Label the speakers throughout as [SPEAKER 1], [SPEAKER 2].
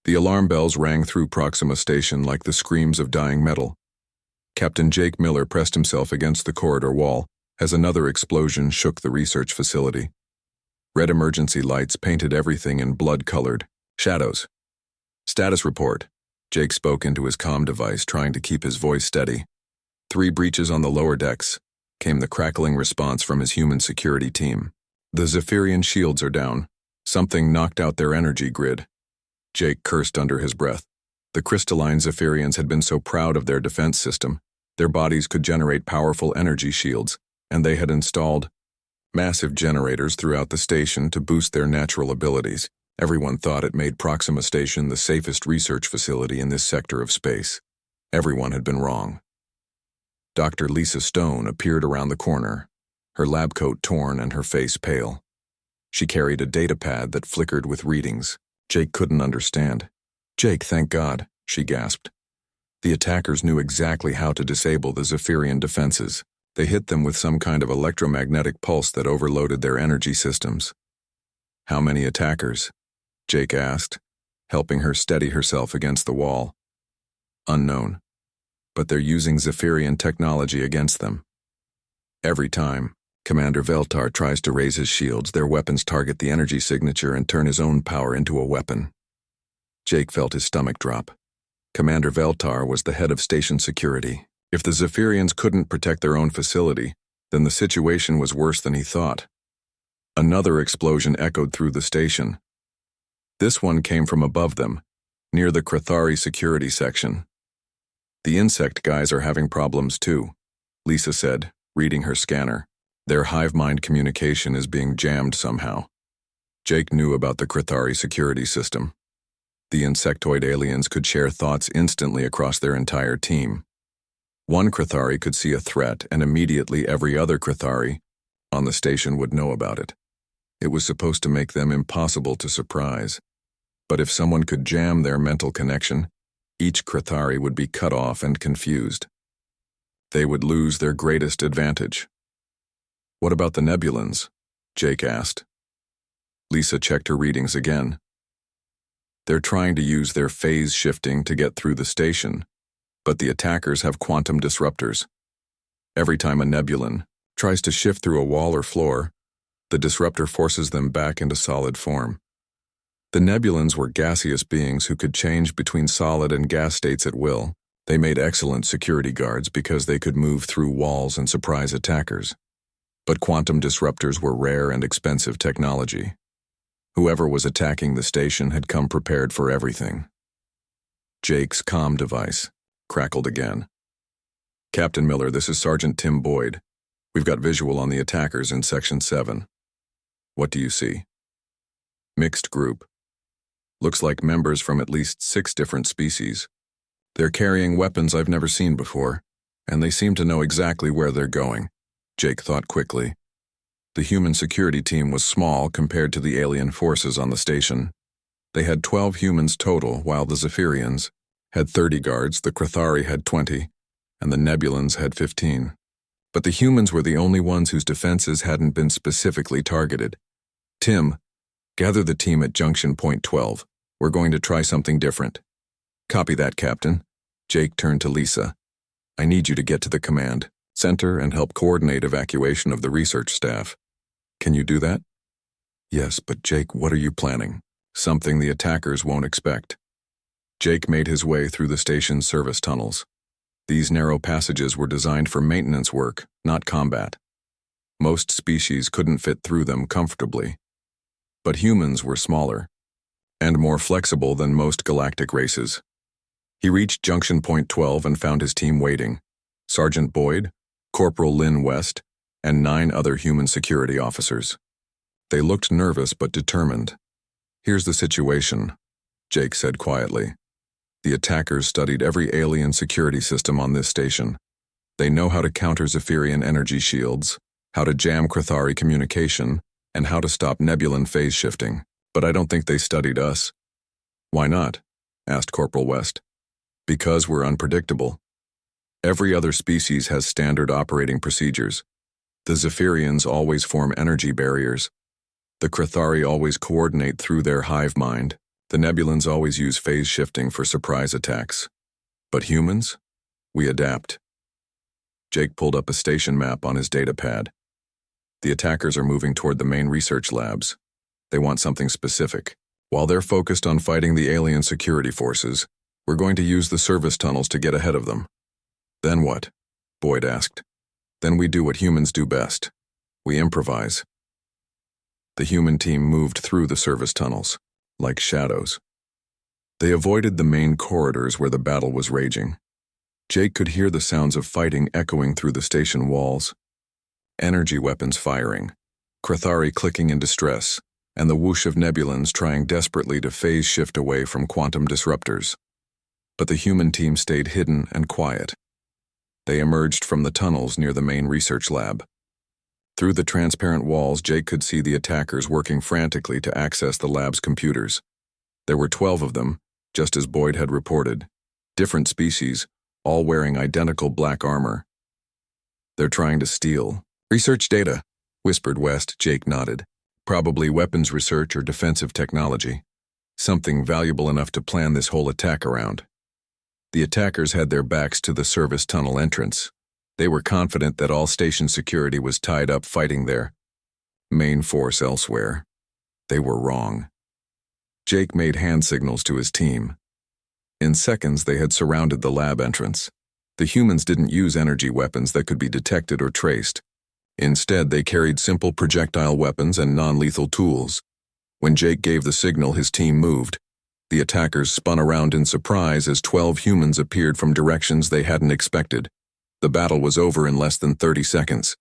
[SPEAKER 1] The alarm bells rang through Proxima Station like the screams of dying metal. Captain Jake Miller pressed himself against the corridor wall as another explosion shook the research facility. Red emergency lights painted everything in blood-colored shadows. Status report. Jake spoke into his comm device, trying to keep his voice steady. 3 breaches on the lower decks, came the crackling response from his human security team. The Zephyrian shields are down. Something knocked out their energy grid. Jake cursed under his breath. The crystalline Zephyrians had been so proud of their defense system. Their bodies could generate powerful energy shields, and they had installed massive generators throughout the station to boost their natural abilities. Everyone thought it made Proxima Station the safest research facility in this sector of space. Everyone had been wrong. Dr. Lisa Stone appeared around the corner, her lab coat torn and her face pale. She carried a data pad that flickered with readings Jake couldn't understand. "Jake, thank God," she gasped. The attackers knew exactly how to disable the Zephyrian defenses. They hit them with some kind of electromagnetic pulse that overloaded their energy systems. "How many attackers?" Jake asked, helping her steady herself against the wall. "Unknown. But they're using Zephyrian technology against them. Every time Commander Veltar tries to raise his shields, their weapons target the energy signature and turn his own power into a weapon." Jake felt his stomach drop. Commander Veltar was the head of station security. If the Zephyrians couldn't protect their own facility, then the situation was worse than he thought. Another explosion echoed through the station. This one came from above them, near the Krathari security section. "The insect guys are having problems too," Lisa said, reading her scanner. "Their hive mind communication is being jammed somehow." Jake knew about the Krathari security system. The insectoid aliens could share thoughts instantly across their entire team. One Krathari could see a threat, and immediately every other Krathari on the station would know about it. It was supposed to make them impossible to surprise. But if someone could jam their mental connection, each Krathari would be cut off and confused. They would lose their greatest advantage. "What about the Nebulans?" Jake asked. Lisa checked her readings again. "They're trying to use their phase shifting to get through the station, but the attackers have quantum disruptors. Every time a Nebulan tries to shift through a wall or floor, the disruptor forces them back into solid form. The Nebulans were gaseous beings who could change between solid and gas states at will. They made excellent security guards because they could move through walls and surprise attackers. But quantum disruptors were rare and expensive technology. Whoever was attacking the station had come prepared for everything." Jake's comm device crackled again. "Captain Miller, this is Sergeant Tim Boyd. We've got visual on the attackers in Section 7. What do you see?" "Mixed group. Looks like members from at least 6 different species. They're carrying weapons I've never seen before, and they seem to know exactly where they're going," Jake thought quickly. The human security team was small compared to the alien forces on the station. They had 12 humans total, while the Zephyrians had 30 guards, the Krathari had 20, and the Nebulans had 15. But the humans were the only ones whose defenses hadn't been specifically targeted. "Tim, gather the team at Junction Point 12. We're going to try something different." "Copy that, Captain." Jake turned to Lisa. "I need you to get to the command center and help coordinate evacuation of the research staff. Can you do that?" "Yes, but Jake, what are you planning?" "Something the attackers won't expect." Jake made his way through the station's service tunnels. These narrow passages were designed for maintenance work, not combat. Most species couldn't fit through them comfortably. But humans were smaller and more flexible than most galactic races. He reached Junction Point 12 and found his team waiting. Sergeant Boyd, Corporal Lynn West, and 9 other human security officers. They looked nervous but determined. "Here's the situation," Jake said quietly. "The attackers studied every alien security system on this station. They know how to counter Zephyrian energy shields, how to jam Krathari communication, and how to stop Nebulan phase shifting. But I don't think they studied us." "Why not?" asked Corporal West. "Because we're unpredictable. Every other species has standard operating procedures. The Zephyrians always form energy barriers. The Krathari always coordinate through their hive mind. The Nebulans always use phase shifting for surprise attacks. But humans? We adapt. Jake pulled up a station map on his datapad. The attackers are moving toward the main research labs. They want something specific. While they're focused on fighting the alien security forces, we're going to use the service tunnels to get ahead of them. Then what? Boyd asked. Then we do what humans do best. We improvise. The human team moved through the service tunnels, like shadows. They avoided the main corridors where the battle was raging. Jake could hear the sounds of fighting echoing through the station walls. Energy weapons firing, Krathari clicking in distress, and the whoosh of Nebulans trying desperately to phase shift away from quantum disruptors. But the human team stayed hidden and quiet. They emerged from the tunnels near the main research lab. Through the transparent walls, Jake could see the attackers working frantically to access the lab's computers. There were 12 of them, just as Boyd had reported. Different species, all wearing identical black armor. They're trying to steal research data, whispered West. Jake nodded. Probably weapons research or defensive technology. Something valuable enough to plan this whole attack around. The attackers had their backs to the service tunnel entrance. They were confident that all station security was tied up fighting their main force elsewhere. They were wrong. Jake made hand signals to his team. In seconds, they had surrounded the lab entrance. The humans didn't use energy weapons that could be detected or traced. Instead, they carried simple projectile weapons and non-lethal tools. When Jake gave the signal, his team moved. The attackers spun around in surprise as 12 humans appeared from directions they hadn't expected. The battle was over in less than 30 seconds.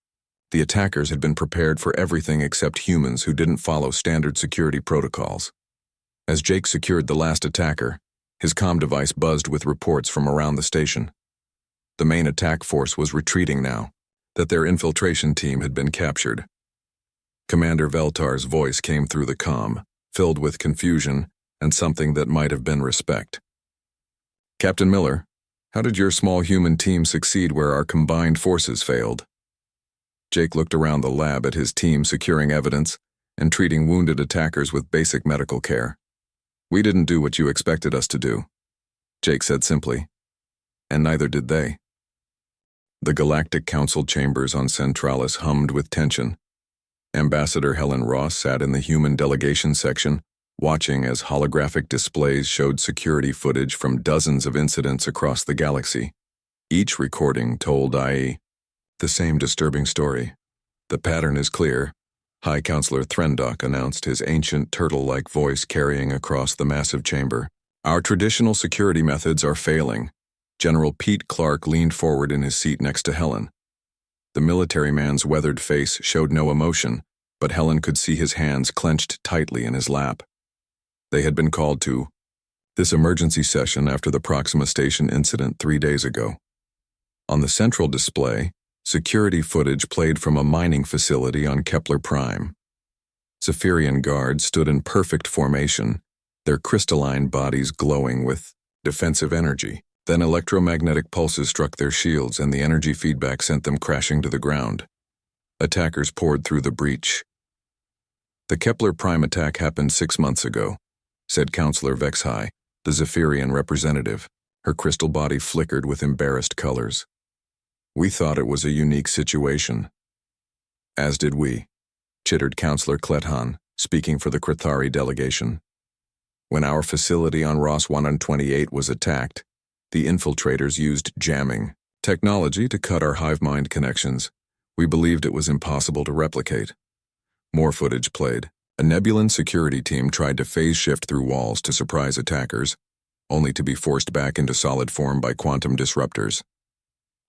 [SPEAKER 1] The attackers had been prepared for everything except humans who didn't follow standard security protocols. As Jake secured the last attacker, his comm device buzzed with reports from around the station. The main attack force was retreating now, that their infiltration team had been captured. Commander Veltar's voice came through the comm, filled with confusion and something that might have been respect. Captain Miller, how did your small human team succeed where our combined forces failed? Jake looked around the lab at his team securing evidence and treating wounded attackers with basic medical care. We didn't do what you expected us to do, Jake said simply, and neither did they. The Galactic Council chambers on Centralis hummed with tension. Ambassador Helen Ross sat in the human delegation section, watching as holographic displays showed security footage from dozens of incidents across the galaxy. Each recording told IE the same disturbing story. The pattern is clear, High Counselor Threndock announced, his ancient turtle-like voice carrying across the massive chamber. Our traditional security methods are failing. General Pete Clark leaned forward in his seat next to Helen. The military man's weathered face showed no emotion, but Helen could see his hands clenched tightly in his lap. They had been called to this emergency session after the Proxima Station incident 3 days ago. On the central display, security footage played from a mining facility on Kepler Prime. Zephyrian guards stood in perfect formation, their crystalline bodies glowing with defensive energy. Then electromagnetic pulses struck their shields and the energy feedback sent them crashing to the ground. Attackers poured through the breach. The Kepler Prime attack happened 6 months ago, said Counselor Vexhai, the Zephyrian representative. Her crystal body flickered with embarrassed colors. We thought it was a unique situation. As did we, chittered Counselor Klethan, speaking for the Krathari delegation. When our facility on Ross 128 was attacked, the infiltrators used jamming technology to cut our hive mind connections. We believed it was impossible to replicate. More footage played. A Nebulan security team tried to phase shift through walls to surprise attackers, only to be forced back into solid form by quantum disruptors.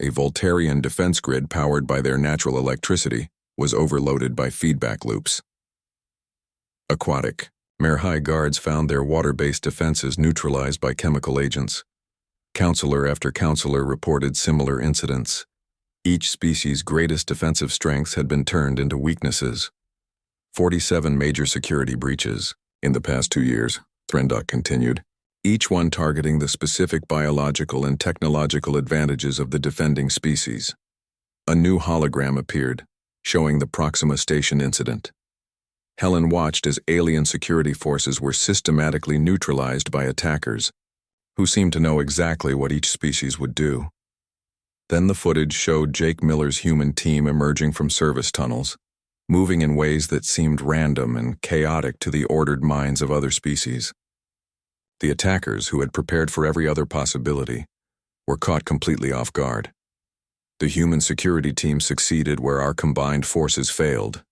[SPEAKER 1] A Voltarian defense grid powered by their natural electricity was overloaded by feedback loops. Aquatic. Merhai guards found their water-based defenses neutralized by chemical agents. Counselor after counselor reported similar incidents. Each species' greatest defensive strengths had been turned into weaknesses. 47 major security breaches in the past 2 years, Threndock continued, each one targeting the specific biological and technological advantages of the defending species. A new hologram appeared, showing the Proxima Station incident. Helen watched as alien security forces were systematically neutralized by attackers, who seemed to know exactly what each species would do. Then the footage showed Jake Miller's human team emerging from service tunnels, moving in ways that seemed random and chaotic to the ordered minds of other species. The attackers, who had prepared for every other possibility, were caught completely off guard. The human security team succeeded where our combined forces failed,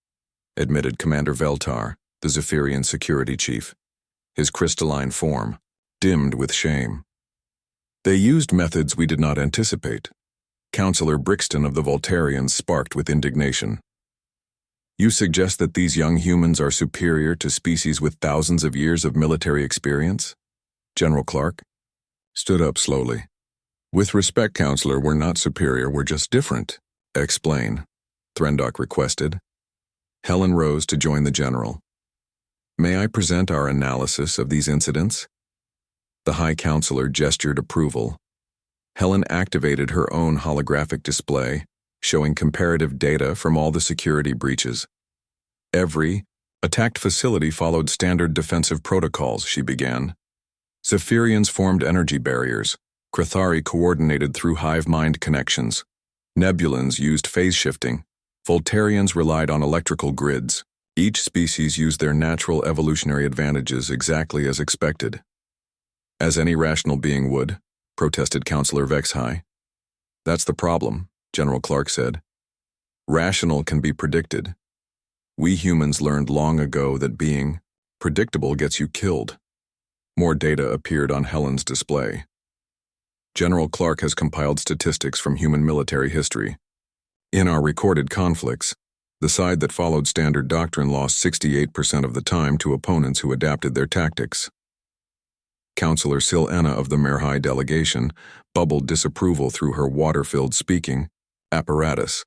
[SPEAKER 1] admitted Commander Veltar, the Zephyrian security chief, his crystalline form dimmed with shame. They used methods we did not anticipate. Counselor Brixton of the Voltarians sparked with indignation. You suggest that these young humans are superior to species with thousands of years of military experience? General Clark stood up slowly. With respect, Counselor, we're not superior, we're just different. Explain, Threndok requested. Helen rose to join the general. May I present our analysis of these incidents? The High Counselor gestured approval. Helen activated her own holographic display, showing comparative data from all the security breaches. Every attacked facility followed standard defensive protocols, she began. Zephyrians formed energy barriers. Krathari coordinated through hive mind connections. Nebulans used phase shifting. Voltarians relied on electrical grids. Each species used their natural evolutionary advantages exactly as expected. As any rational being would, protested Counselor Vexhai. That's the problem, General Clark said. Rational can be predicted. We humans learned long ago that being predictable gets you killed. More data appeared on Helen's display. General Clark has compiled statistics from human military history. In our recorded conflicts, the side that followed standard doctrine lost 68% of the time to opponents who adapted their tactics. Counselor Silena of the Merhai delegation bubbled disapproval through her water-filled speaking apparatus.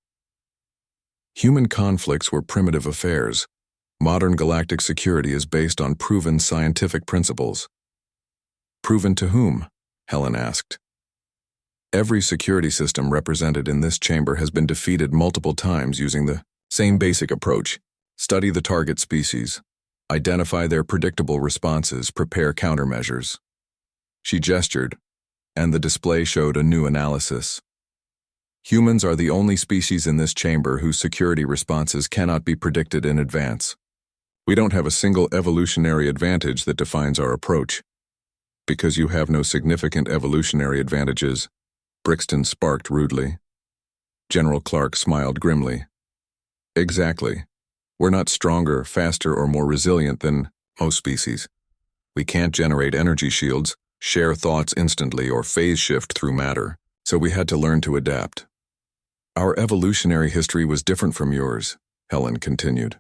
[SPEAKER 1] Human conflicts were primitive affairs. Modern galactic security is based on proven scientific principles. Proven to whom? Helen asked. Every security system represented in this chamber has been defeated multiple times using the same basic approach. Study the target species. Identify their predictable responses, prepare countermeasures. She gestured, and the display showed a new analysis. Humans are the only species in this chamber whose security responses cannot be predicted in advance. We don't have a single evolutionary advantage that defines our approach. Because you have no significant evolutionary advantages, Brixton sparked rudely. General Clark smiled grimly. Exactly. We're not stronger, faster, or more resilient than most species. We can't generate energy shields, share thoughts instantly, or phase shift through matter, so we had to learn to adapt. Our evolutionary history was different from yours, Helen continued.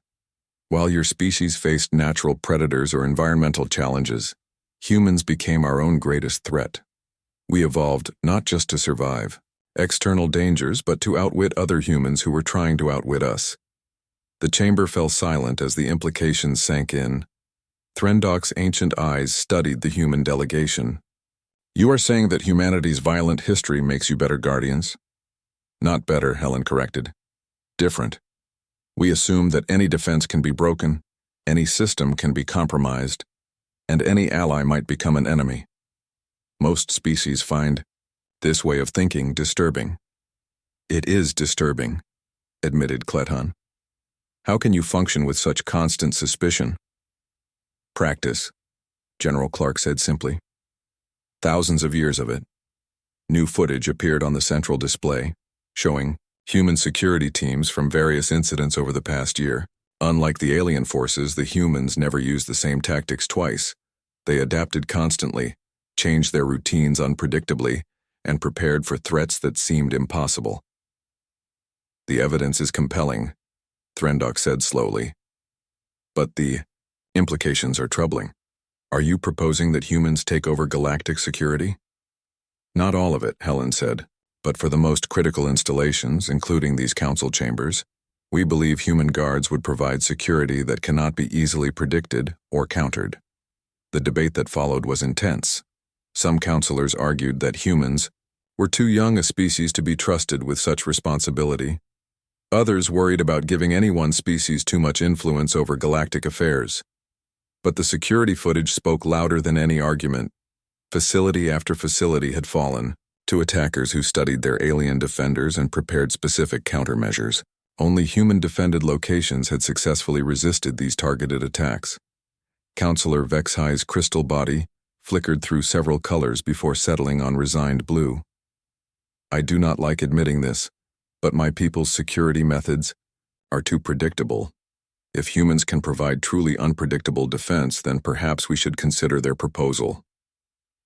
[SPEAKER 1] While your species faced natural predators or environmental challenges, humans became our own greatest threat. We evolved not just to survive external dangers, but to outwit other humans who were trying to outwit us. The chamber fell silent as the implications sank in. Threndok's ancient eyes studied the human delegation. You are saying that humanity's violent history makes you better guardians? Not better, Helen corrected. Different. We assume that any defense can be broken, any system can be compromised, and any ally might become an enemy. Most species find this way of thinking disturbing. It is disturbing, admitted Klethan. How can you function with such constant suspicion? Practice, General Clark said simply. Thousands of years of it. New footage appeared on the central display, showing human security teams from various incidents over the past year. Unlike the alien forces, the humans never used the same tactics twice. They adapted constantly, changed their routines unpredictably, and prepared for threats that seemed impossible. The evidence is compelling, Threndok said slowly. But the implications are troubling. Are you proposing that humans take over galactic security? Not all of it, Helen said, but for the most critical installations, including these council chambers, we believe human guards would provide security that cannot be easily predicted or countered. The debate that followed was intense. Some counselors argued that humans were too young a species to be trusted with such responsibility. Others worried about giving any one species too much influence over galactic affairs. But the security footage spoke louder than any argument. Facility after facility had fallen to attackers who studied their alien defenders and prepared specific countermeasures. Only human-defended locations had successfully resisted these targeted attacks. Counselor Vexhi's crystal body flickered through several colors before settling on resigned blue. I do not like admitting this, but my people's security methods are too predictable. If humans can provide truly unpredictable defense, then perhaps we should consider their proposal.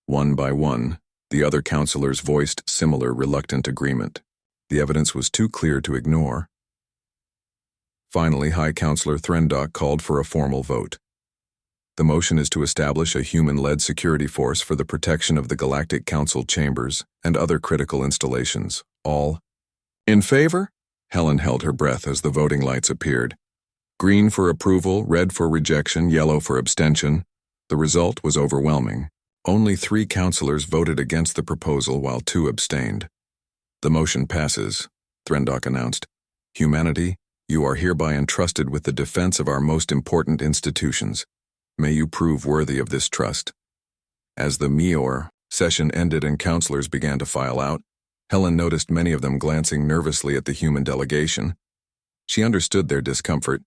[SPEAKER 1] One by one, the other counselors voiced similar reluctant agreement. The evidence was too clear to ignore. Finally, High Counselor Threndock called for a formal vote. The motion is to establish a human-led security force for the protection of the Galactic Council chambers and other critical installations. All in favor? Helen held her breath as the voting lights appeared. Green for approval, red for rejection, yellow for abstention. The result was overwhelming. Only 3 counselors voted against the proposal while 2 abstained. The motion passes, Threndock announced. Humanity, you are hereby entrusted with the defense of our most important institutions. May you prove worthy of this trust. As the Meor session ended and counselors began to file out, Helen noticed many of them glancing nervously at the human delegation. She understood their discomfort.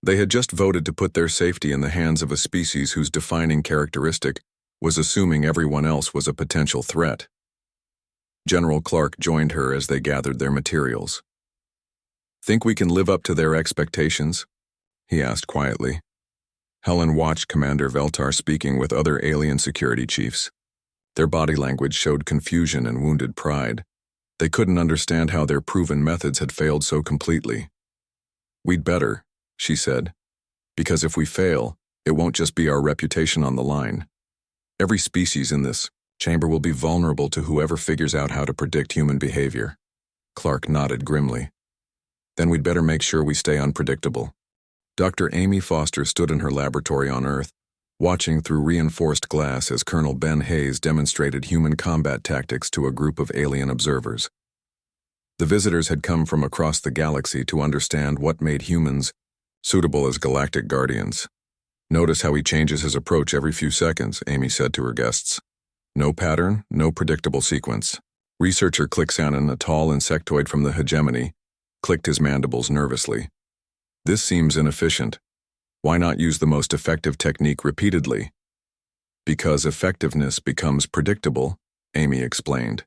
[SPEAKER 1] They had just voted to put their safety in the hands of a species whose defining characteristic was assuming everyone else was a potential threat. General Clark joined her as they gathered their materials. Think we can live up to their expectations? He asked quietly. Helen watched Commander Veltar speaking with other alien security chiefs. Their body language showed confusion and wounded pride. They couldn't understand how their proven methods had failed so completely. We'd better, she said, because if we fail, it won't just be our reputation on the line. Every species in this chamber will be vulnerable to whoever figures out how to predict human behavior. Clark nodded grimly. Then we'd better make sure we stay unpredictable. Dr. Amy Foster stood in her laboratory on Earth, watching through reinforced glass as Colonel Ben Hayes demonstrated human combat tactics to a group of alien observers. The visitors had come from across the galaxy to understand what made humans suitable as galactic guardians. Notice how he changes his approach every few seconds, Amy said to her guests. No pattern, no predictable sequence. Researcher Clixanon, a tall insectoid from the hegemony, clicked his mandibles nervously. This seems inefficient. Why not use the most effective technique repeatedly? Because effectiveness becomes predictable, Amy explained.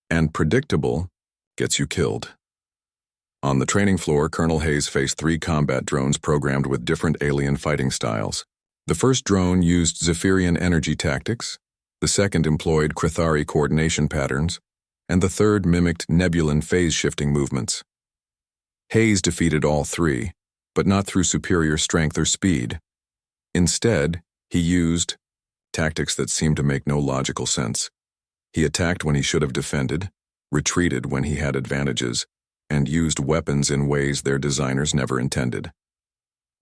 [SPEAKER 1] And predictable gets you killed. On the training floor, Colonel Hayes faced 3 combat drones programmed with different alien fighting styles. The first drone used Zephyrian energy tactics, the second employed Crithari coordination patterns, and the third mimicked Nebulan phase-shifting movements. Hayes defeated all 3, but not through superior strength or speed. Instead, he used tactics that seemed to make no logical sense. He attacked when he should have defended, retreated when he had advantages, and used weapons in ways their designers never intended.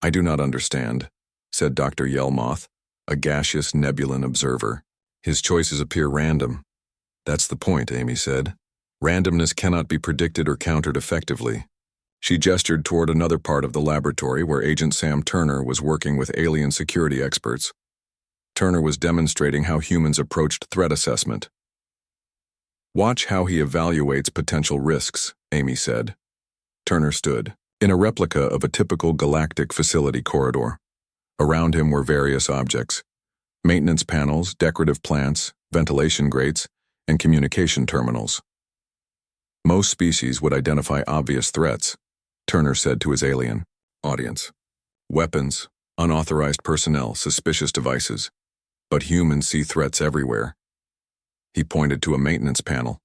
[SPEAKER 1] I do not understand, said Dr. Yelmoth, a gaseous Nebulan observer. His choices appear random. That's the point, Amy said. Randomness cannot be predicted or countered effectively. She gestured toward another part of the laboratory where Agent Sam Turner was working with alien security experts. Turner was demonstrating how humans approached threat assessment. Watch how he evaluates potential risks, Amy said. Turner stood in a replica of a typical galactic facility corridor. Around him were various objects: maintenance panels, decorative plants, ventilation grates, and communication terminals. Most species would identify obvious threats, Turner said to his alien audience. Weapons, unauthorized personnel, suspicious devices. But humans see threats everywhere. He pointed to a maintenance panel.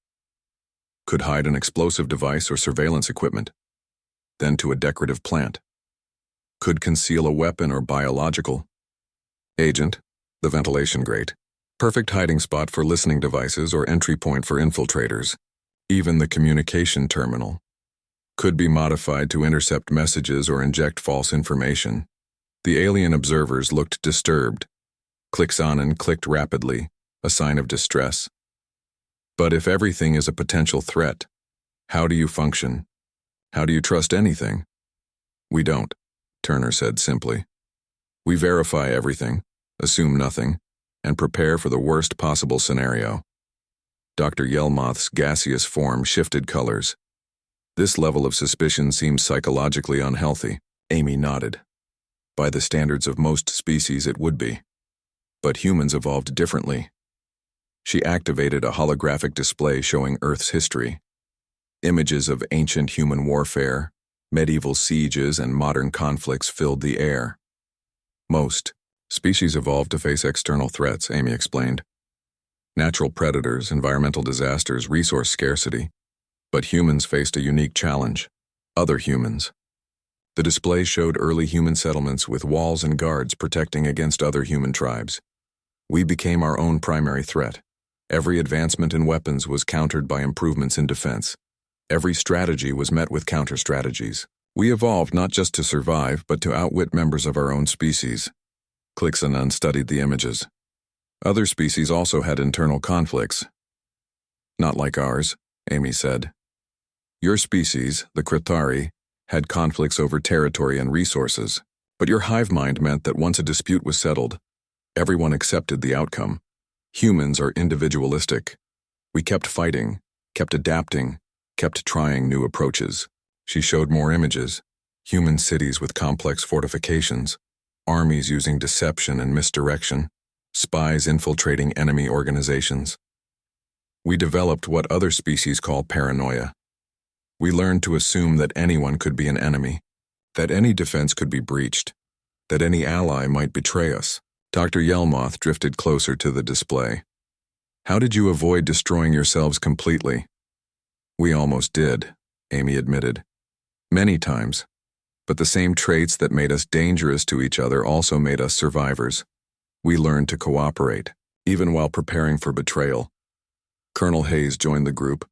[SPEAKER 1] Could hide an explosive device or surveillance equipment. Then to a decorative plant. Could conceal a weapon or biological agent, the ventilation grate. Perfect hiding spot for listening devices or entry point for infiltrators. Even the communication terminal could be modified to intercept messages or inject false information. The alien observers looked disturbed. Clixanon clicked rapidly, a sign of distress. But if everything is a potential threat, how do you function? How do you trust anything? We don't, Turner said simply. We verify everything, assume nothing, and prepare for the worst possible scenario. Dr. Yelmoth's gaseous form shifted colors. This level of suspicion seems psychologically unhealthy. Amy nodded. By the standards of most species, it would be. But humans evolved differently. She activated a holographic display showing Earth's history. Images of ancient human warfare, medieval sieges, and modern conflicts filled the air. Most species evolved to face external threats, Amy explained. Natural predators, environmental disasters, resource scarcity. But humans faced a unique challenge: other humans. The display showed early human settlements with walls and guards protecting against other human tribes. We became our own primary threat. Every advancement in weapons was countered by improvements in defense. Every strategy was met with counter-strategies. We evolved not just to survive, but to outwit members of our own species. Clixanon studied the images. Other species also had internal conflicts. Not like ours, Amy said. Your species, the Kratari, had conflicts over territory and resources, but your hive mind meant that once a dispute was settled, everyone accepted the outcome. Humans are individualistic. We kept fighting, kept adapting, kept trying new approaches. She showed more images: human cities with complex fortifications, armies using deception and misdirection, spies infiltrating enemy organizations. We developed what other species call paranoia. We learned to assume that anyone could be an enemy, that any defense could be breached, that any ally might betray us. Dr. Yelmoth drifted closer to the display. How did you avoid destroying yourselves completely? We almost did, Amy admitted. Many times. But the same traits that made us dangerous to each other also made us survivors. We learned to cooperate, even while preparing for betrayal. Colonel Hayes joined the group,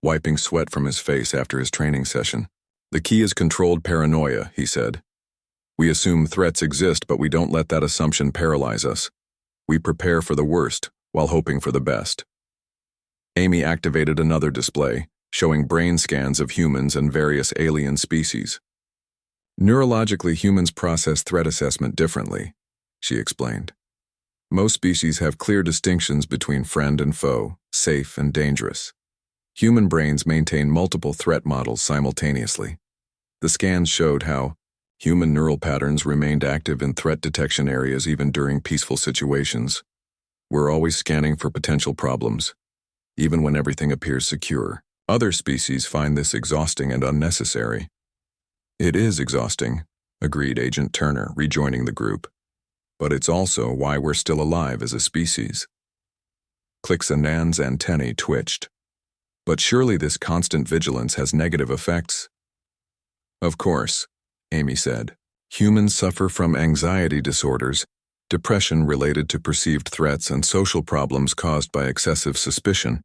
[SPEAKER 1] wiping sweat from his face after his training session. The key is controlled paranoia, he said. We assume threats exist, but we don't let that assumption paralyze us. We prepare for the worst while hoping for the best. Amy activated another display, showing brain scans of humans and various alien species. Neurologically, humans process threat assessment differently, she explained. Most species have clear distinctions between friend and foe, safe and dangerous. Human brains maintain multiple threat models simultaneously. The scans showed how human neural patterns remained active in threat detection areas even during peaceful situations. We're always scanning for potential problems, even when everything appears secure. Other species find this exhausting and unnecessary. It is exhausting, agreed Agent Turner, rejoining the group. But it's also why we're still alive as a species. Clixanon's antennae twitched. But surely this constant vigilance has negative effects? Of course, Amy said. Humans suffer from anxiety disorders, depression related to perceived threats, and social problems caused by excessive suspicion.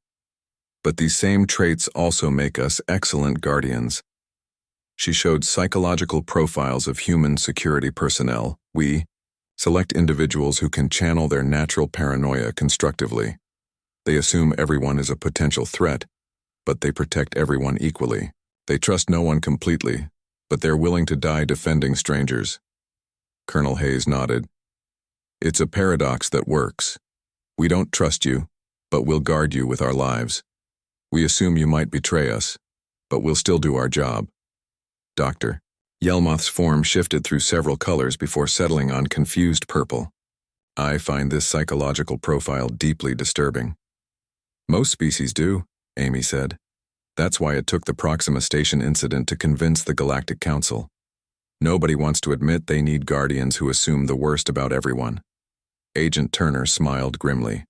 [SPEAKER 1] But these same traits also make us excellent guardians. She showed psychological profiles of human security personnel. We select individuals who can channel their natural paranoia constructively. They assume everyone is a potential threat, but they protect everyone equally. They trust no one completely, but they're willing to die defending strangers. Colonel Hayes nodded. It's a paradox that works. We don't trust you, but we'll guard you with our lives. We assume you might betray us, but we'll still do our job. Dr. Yelmoth's form shifted through several colors before settling on confused purple. I find this psychological profile deeply disturbing. Most species do, Amy said. That's why it took the Proxima Station incident to convince the Galactic Council. Nobody wants to admit they need guardians who assume the worst about everyone. Agent Turner smiled grimly.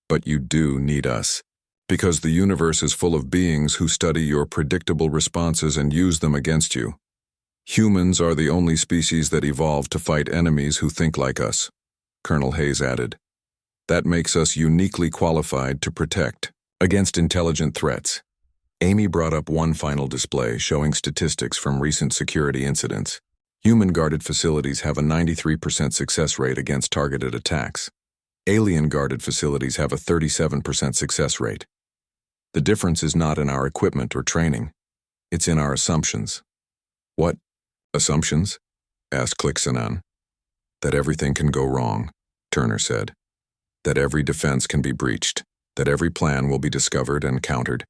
[SPEAKER 1] But you do need us. Because the universe is full of beings who study your predictable responses and use them against you. Humans are the only species that evolved to fight enemies who think like us, Colonel Hayes added. That makes us uniquely qualified to protect against intelligent threats. Amy brought up one final display showing statistics from recent security incidents. Human-guarded facilities have a 93% success rate against targeted attacks. Alien-guarded facilities have a 37% success rate. The difference is not in our equipment or training. It's in our assumptions. What assumptions? Asked Clixanon. That everything can go wrong, Turner said. That every defense can be breached. That every plan will be discovered and countered.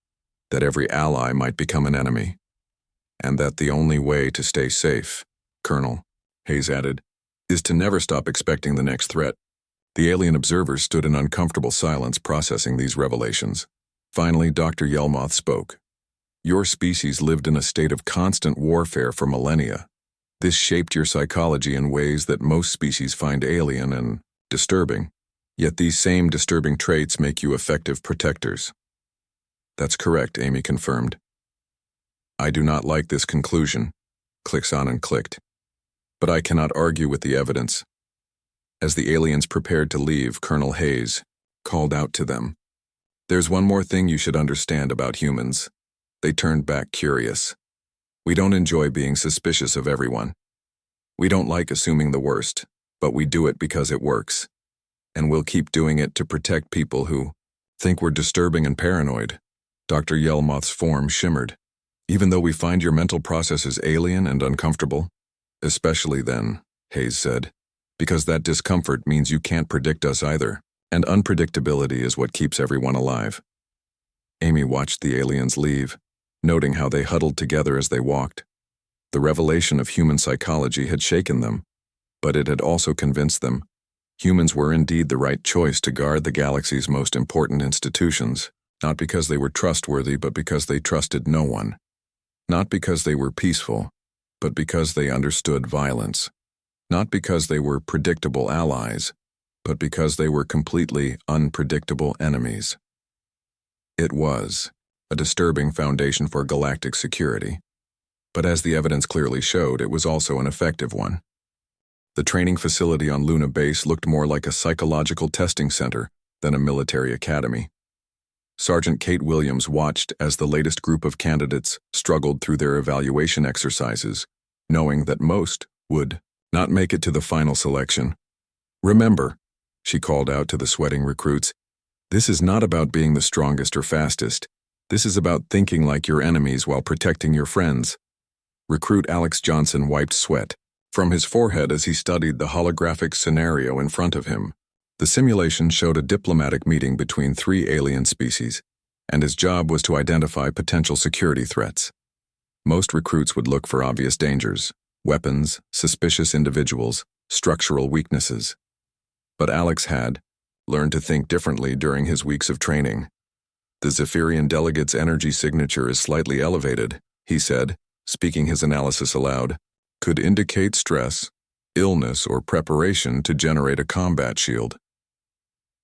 [SPEAKER 1] That every ally might become an enemy. And that the only way to stay safe, Colonel, Hayes added, is to never stop expecting the next threat. The alien observers stood in uncomfortable silence processing these revelations. Finally, Dr. Yelmoth spoke. Your species lived in a state of constant warfare for millennia. This shaped your psychology in ways that most species find alien and disturbing. Yet these same disturbing traits make you effective protectors. That's correct, Amy confirmed. I do not like this conclusion, Clixanon clicked. But I cannot argue with the evidence. As the aliens prepared to leave, Colonel Hayes called out to them. There's one more thing you should understand about humans. They turned back curious. We don't enjoy being suspicious of everyone. We don't like assuming the worst, but we do it because it works. And we'll keep doing it to protect people who think we're disturbing and paranoid. Dr. Yelmoth's form shimmered. Even though we find your mental processes alien and uncomfortable, especially then, Hayes said, because that discomfort means you can't predict us either, and unpredictability is what keeps everyone alive. Amy watched the aliens leave, noting how they huddled together as they walked. The revelation of human psychology had shaken them, but it had also convinced them. Humans were indeed the right choice to guard the galaxy's most important institutions, not because they were trustworthy, but because they trusted no one. Not because they were peaceful, but because they understood violence. Not because they were predictable allies, but because they were completely unpredictable enemies. It was a disturbing foundation for galactic security, but as the evidence clearly showed, it was also an effective one. The training facility on Luna Base looked more like a psychological testing center than a military academy. Sergeant Kate Williams watched as the latest group of candidates struggled through their evaluation exercises, knowing that most would not make it to the final selection. Remember, she called out to the sweating recruits, this is not about being the strongest or fastest. This is about thinking like your enemies while protecting your friends. Recruit Alex Johnson wiped sweat from his forehead as he studied the holographic scenario in front of him. The simulation showed a diplomatic meeting between 3 alien species, and his job was to identify potential security threats. Most recruits would look for obvious dangers, weapons, suspicious individuals, structural weaknesses. But Alex had learned to think differently during his weeks of training. The Zephyrian delegate's energy signature is slightly elevated, he said, speaking his analysis aloud. Could indicate stress, illness, or preparation to generate a combat shield.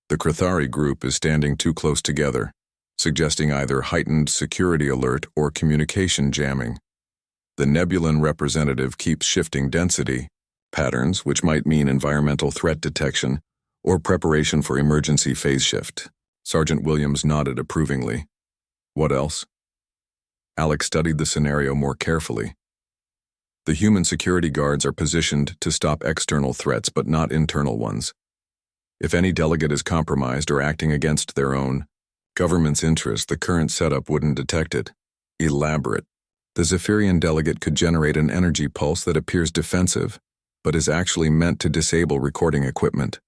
[SPEAKER 1] The Crithari group is standing too close together, suggesting either heightened security alert or communication jamming. The Nebulan representative keeps shifting density patterns, which might mean environmental threat detection or preparation for emergency phase shift. Sergeant Williams nodded approvingly. What else? Alex studied the scenario more carefully. The human security guards are positioned to stop external threats but not internal ones. If any delegate is compromised or acting against their own government's interest, the current setup wouldn't detect it. Elaborate. The Zephyrian delegate could generate an energy pulse that appears defensive, but is actually meant to disable recording equipment.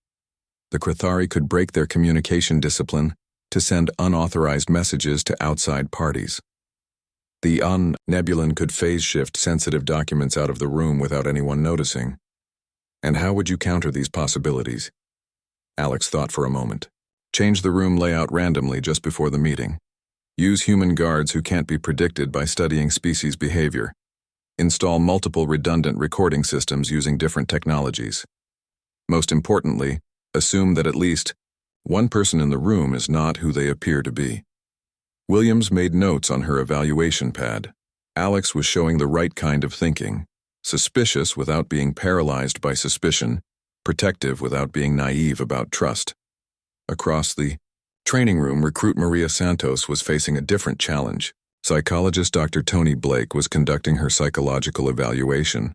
[SPEAKER 1] The Crithari could break their communication discipline to send unauthorized messages to outside parties. The Nebulan could phase shift sensitive documents out of the room without anyone noticing. And how would you counter these possibilities? Alex thought for a moment. Change the room layout randomly just before the meeting. Use human guards who can't be predicted by studying species behavior. Install multiple redundant recording systems using different technologies. Most importantly, assume that at least one person in the room is not who they appear to be. Williams made notes on her evaluation pad. Alex was showing the right kind of thinking, suspicious without being paralyzed by suspicion, protective without being naive about trust. Across the training room, recruit Maria Santos was facing a different challenge. Psychologist Dr. Tony Blake was conducting her psychological evaluation,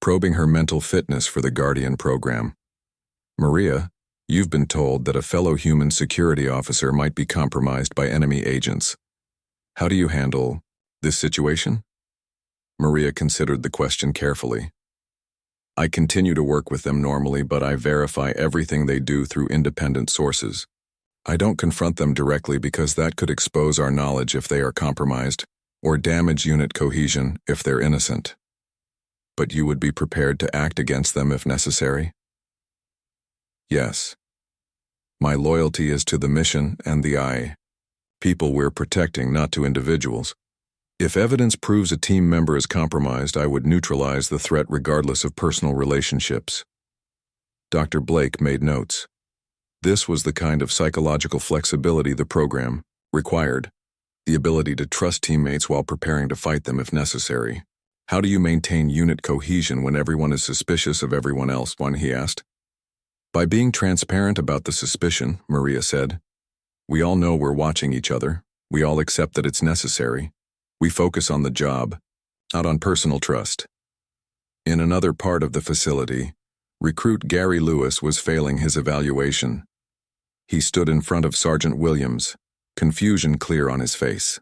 [SPEAKER 1] probing her mental fitness for the Guardian program. Maria, you've been told that a fellow human security officer might be compromised by enemy agents. How do you handle This situation? Maria considered the question carefully. I continue to work with them normally, but I verify everything they do through independent sources. I don't confront them directly because that could expose our knowledge if they are compromised, or damage unit cohesion if they're innocent. But you would be prepared to act against them if necessary? Yes. My loyalty is to the mission and the people we're protecting, not to individuals. If evidence proves a team member is compromised, I would neutralize the threat regardless of personal relationships. Dr. Blake made notes. This was the kind of psychological flexibility the program required, the ability to trust teammates while preparing to fight them if necessary. How do you maintain unit cohesion when everyone is suspicious of everyone else? He asked. By being transparent about the suspicion, Maria said. We all know we're watching each other. We all accept that it's necessary. We focus on the job, not on personal trust. In another part of the facility, recruit Gary Lewis was failing his evaluation. He stood in front of Sergeant Williams, confusion clear on his face.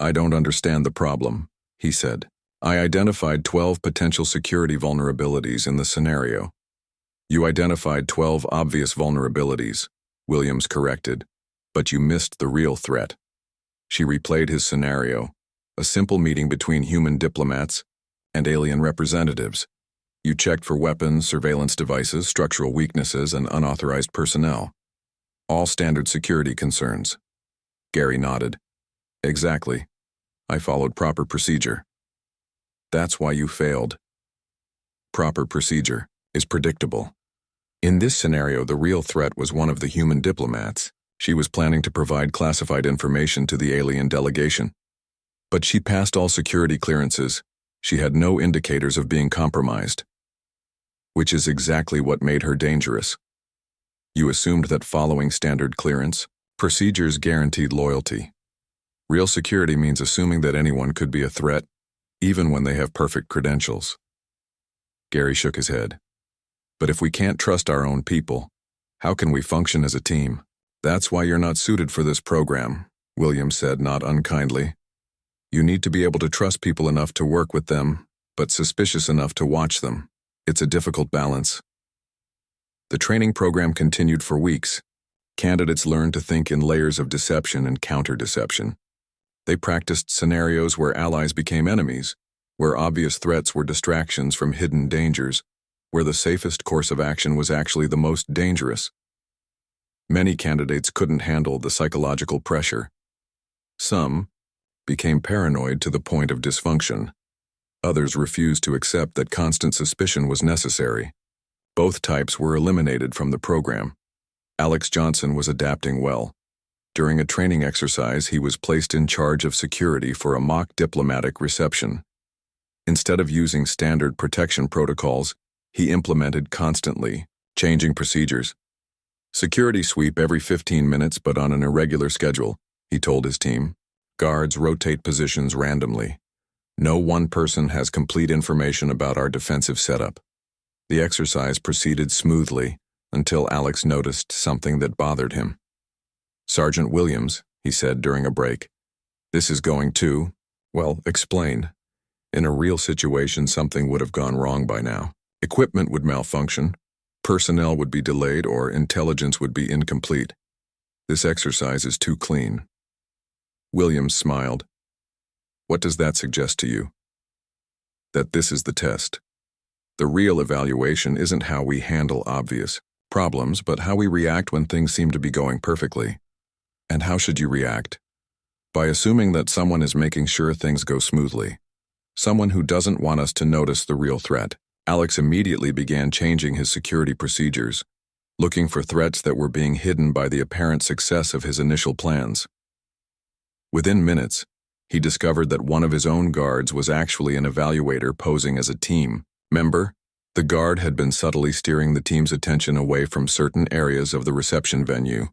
[SPEAKER 1] I don't understand the problem, he said. I identified 12 potential security vulnerabilities in the scenario. You identified 12 obvious vulnerabilities, Williams corrected, but you missed the real threat. She replayed his scenario, a simple meeting between human diplomats and alien representatives. You checked for weapons, surveillance devices, structural weaknesses, and unauthorized personnel. All standard security concerns. Gary nodded. Exactly. I followed proper procedure. That's why you failed. Proper procedure is predictable. In this scenario, the real threat was one of the human diplomats. She was planning to provide classified information to the alien delegation. But she passed all security clearances. She had no indicators of being compromised. Which is exactly what made her dangerous. You assumed that following standard clearance, procedures guaranteed loyalty. Real security means assuming that anyone could be a threat, even when they have perfect credentials. Gary shook his head. But if we can't trust our own people, how can we function as a team? That's why you're not suited for this program, Williams said, not unkindly. You need to be able to trust people enough to work with them, but suspicious enough to watch them. It's a difficult balance. The training program continued for weeks. Candidates learned to think in layers of deception and counter-deception. They practiced scenarios where allies became enemies, where obvious threats were distractions from hidden dangers, where the safest course of action was actually the most dangerous. Many candidates couldn't handle the psychological pressure. Some became paranoid to the point of dysfunction. Others refused to accept that constant suspicion was necessary. Both types were eliminated from the program. Alex Johnson was adapting well. During a training exercise, he was placed in charge of security for a mock diplomatic reception. Instead of using standard protection protocols, he implemented constantly changing procedures. Security sweep every 15 minutes but on an irregular schedule, he told his team. Guards rotate positions randomly. No one person has complete information about our defensive setup. The exercise proceeded smoothly until Alex noticed something that bothered him. Sergeant Williams, he said during a break, this is going to, explain. In a real situation, something would have gone wrong by now. Equipment would malfunction, personnel would be delayed, or intelligence would be incomplete. This exercise is too clean. Williams smiled. What does that suggest to you? That this is the test. The real evaluation isn't how we handle obvious problems, but how we react when things seem to be going perfectly. And how should you react? By assuming that someone is making sure things go smoothly. Someone who doesn't want us to notice the real threat. Alex immediately began changing his security procedures, looking for threats that were being hidden by the apparent success of his initial plans. Within minutes, he discovered that one of his own guards was actually an evaluator posing as a team member. The guard had been subtly steering the team's attention away from certain areas of the reception venue.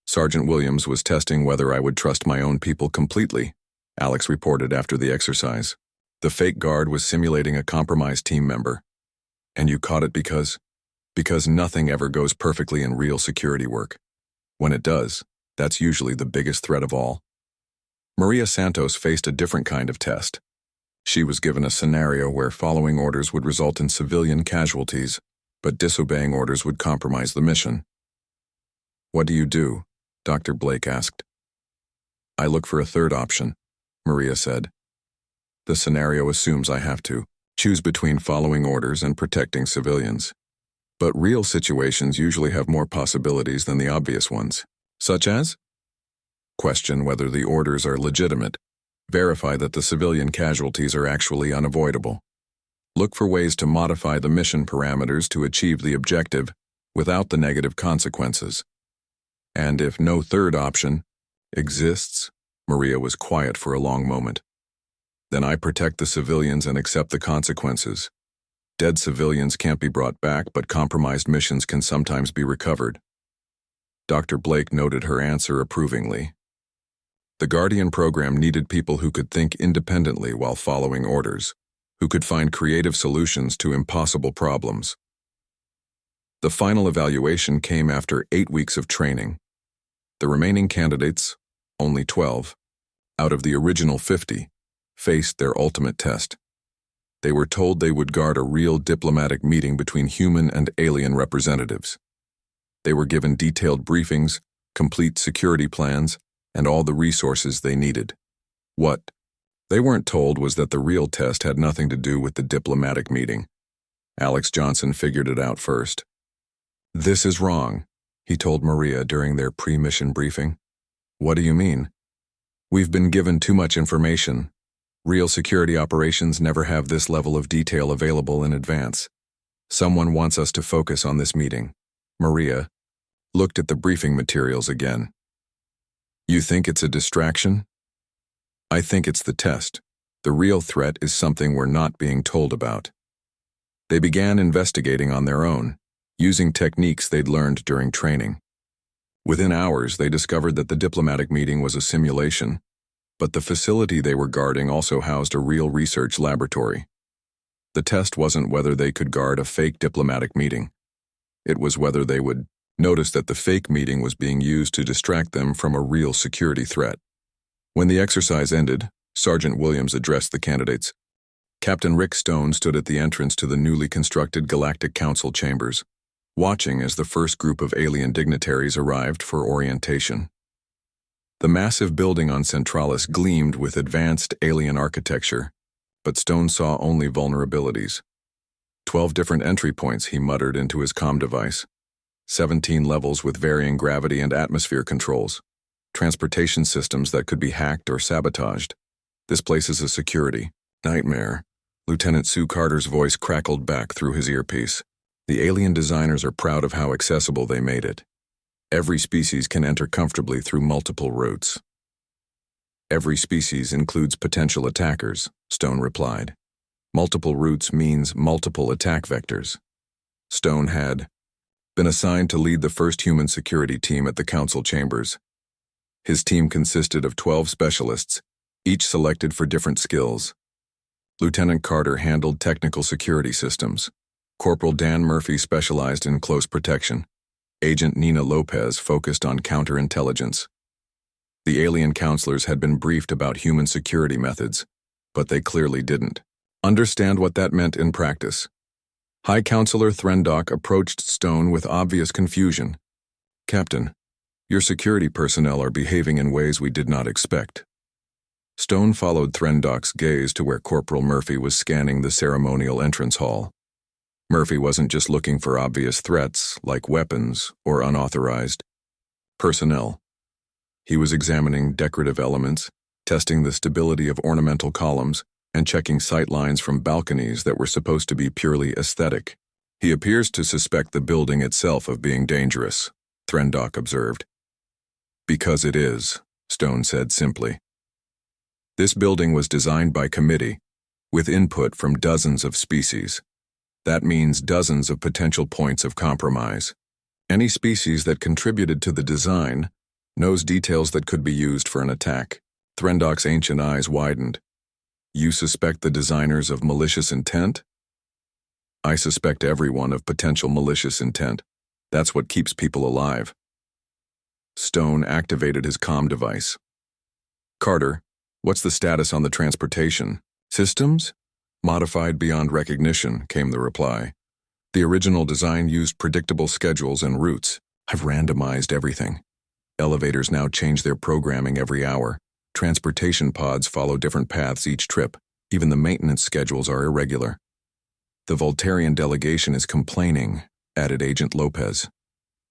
[SPEAKER 1] Sergeant Williams was testing whether I would trust my own people completely, Alex reported after the exercise. The fake guard was simulating a compromised team member. And you caught it because nothing ever goes perfectly in real security work. When it does, that's usually the biggest threat of all. Maria Santos faced a different kind of test. She was given a scenario where following orders would result in civilian casualties, but disobeying orders would compromise the mission. "What do you do?" Dr. Blake asked. "I look for a third option," Maria said. "The scenario assumes I have to choose between following orders and protecting civilians. But real situations usually have more possibilities than the obvious ones, such as question whether the orders are legitimate, verify that the civilian casualties are actually unavoidable, look for ways to modify the mission parameters to achieve the objective without the negative consequences. And if no third option exists," Maria was quiet for a long moment, "then I protect the civilians and accept the consequences. Dead civilians can't be brought back, but compromised missions can sometimes be recovered." Dr. Blake noted her answer approvingly. The Guardian program needed people who could think independently while following orders, who could find creative solutions to impossible problems. The final evaluation came after 8 weeks of training. The remaining candidates, only 12, out of the original 50, faced their ultimate test. They were told they would guard a real diplomatic meeting between human and alien representatives. They were given detailed briefings, complete security plans, and all the resources they needed. What they weren't told was that the real test had nothing to do with the diplomatic meeting. Alex Johnson figured it out first. "This is wrong," he told Maria during their pre-mission briefing. "What do you mean?" "We've been given too much information. Real security operations never have this level of detail available in advance. Someone wants us to focus on this meeting." Maria looked at the briefing materials again. "You think it's a distraction?" "I think it's the test. The real threat is something we're not being told about." They began investigating on their own, using techniques they'd learned during training. Within hours, they discovered that the diplomatic meeting was a simulation, but the facility they were guarding also housed a real research laboratory. The test wasn't whether they could guard a fake diplomatic meeting. It was whether they would notice that the fake meeting was being used to distract them from a real security threat. When the exercise ended, Sergeant Williams addressed the candidates. Captain Rick Stone stood at the entrance to the newly constructed Galactic Council chambers, watching as the first group of alien dignitaries arrived for orientation. The massive building on Centralis gleamed with advanced alien architecture, but Stone saw only vulnerabilities. 12 different entry points, he muttered into his comm device. 17 levels with varying gravity and atmosphere controls. Transportation systems that could be hacked or sabotaged. This place is a security nightmare. Lieutenant Sue Carter's voice crackled back through his earpiece. The alien designers are proud of how accessible they made it. Every species can enter comfortably through multiple routes. Every species includes potential attackers, Stone replied. Multiple routes means multiple attack vectors. Stone had been assigned to lead the first human security team at the council chambers. His team consisted of 12 specialists, each selected for different skills. Lieutenant Carter handled technical security systems. Corporal Dan Murphy specialized in close protection. Agent Nina Lopez focused on counterintelligence. The alien counselors had been briefed about human security methods, but they clearly didn't understand what that meant in practice. High Counselor Threndock approached Stone with obvious confusion. "Captain, your security personnel are behaving in ways we did not expect." Stone followed Threndock's gaze to where Corporal Murphy was scanning the ceremonial entrance hall. Murphy wasn't just looking for obvious threats, like weapons or unauthorized personnel. He was examining decorative elements, testing the stability of ornamental columns, and checking sight lines from balconies that were supposed to be purely aesthetic. "He appears to suspect the building itself of being dangerous," Threndock observed. "Because it is," Stone said simply. This building was designed by committee, with input from dozens of species. That means dozens of potential points of compromise. Any species that contributed to the design knows details that could be used for an attack. Threndock's ancient eyes widened. "You suspect the designers of malicious intent?" "I suspect everyone of potential malicious intent. That's what keeps people alive." Stone activated his comm device. Carter, what's the status on the transportation? Systems? Modified beyond recognition, came the reply. The original design used predictable schedules and routes. I've randomized everything. Elevators now change their programming every hour. Transportation pods follow different paths each trip. Even the maintenance schedules are irregular. The Voltarian delegation is complaining, added Agent Lopez.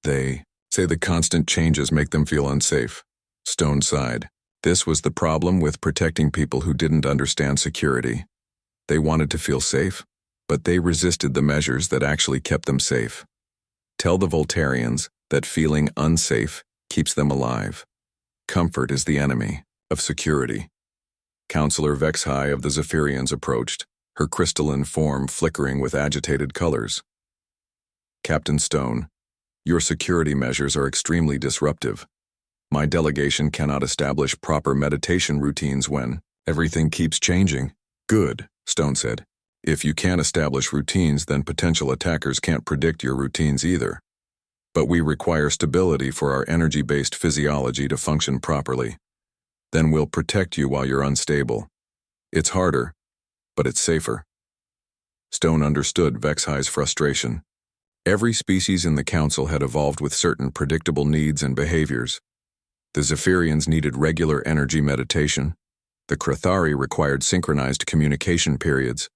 [SPEAKER 1] They say the constant changes make them feel unsafe. Stone sighed. This was the problem with protecting people who didn't understand security. They wanted to feel safe, but they resisted the measures that actually kept them safe. Tell the Voltarians that feeling unsafe keeps them alive. Comfort is the enemy of security. Counselor Vexhai of the Zephyrians approached, her crystalline form flickering with agitated colors. Captain Stone, your security measures are extremely disruptive. My delegation cannot establish proper meditation routines when everything keeps changing. Good, Stone said. If you can't establish routines, then potential attackers can't predict your routines either. But we require stability for our energy-based physiology to function properly. Then we'll protect you while you're unstable. It's harder, but it's safer. Stone understood Vexhai's frustration. Every species in the Council had evolved with certain predictable needs and behaviors. The Zephyrians needed regular energy meditation. The Krathari required synchronized communication periods.